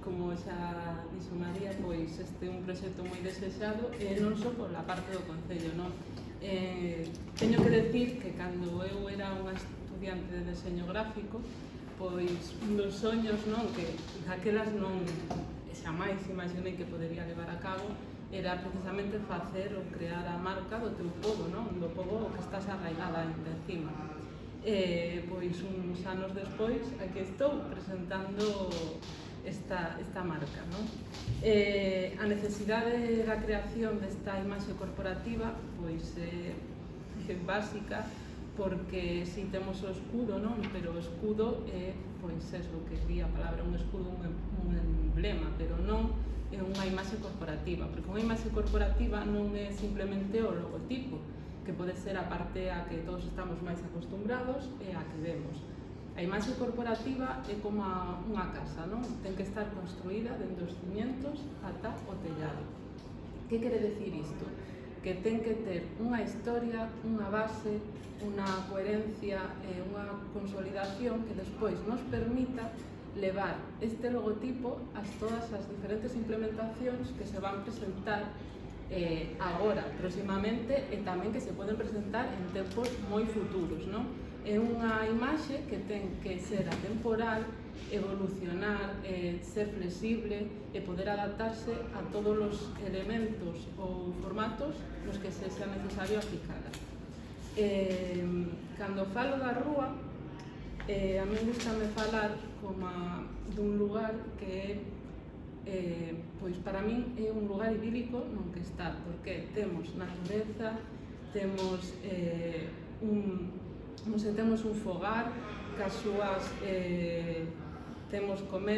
Como xa dixo María, pois este é un proxecto moi desexado e non só pola parte do Concello, non? Teño que decir que cando eu era unha estudiante de deseño gráfico, pois un dos soños, non, que daquelas non xamais imaginei que podería levar a cabo, era precisamente facer ou crear a marca do teu pobo, non? Do pobo que estás arraigada encima. Pois uns anos despois aquí estou presentando esta marca, non? A necesidade da creación desta imaxe corporativa pois é básica, porque si temos o escudo, non? Pero o escudo é, pois eso, que di a palabra, un escudo, un emblema, pero non é unha imaxe corporativa, porque unha imaxe corporativa non é simplemente o logotipo, que pode ser a parte a que todos estamos máis acostumbrados e a que vemos. A imaxe corporativa é como unha casa, non? Ten que estar construída dende os cimientos ata o tellado. Que quere decir isto? Que ten que ter unha historia, unha base, unha coherencia e unha consolidación que despois nos permita levar este logotipo a todas as diferentes implementacións que se van presentar agora, próximamente, e tamén que se poden presentar en tempos moi futuros, non? É unha imaxe que ten que ser atemporal, evolucionar, ser flexible e poder adaptarse a todos os elementos ou formatos nos que se sea necesario aplicala. Cando falo da rúa, a mí gustame falar como dun lugar que pois para min é un lugar idílico non que está, porque temos natureza, temos temos un fogar, cas súas temos comer,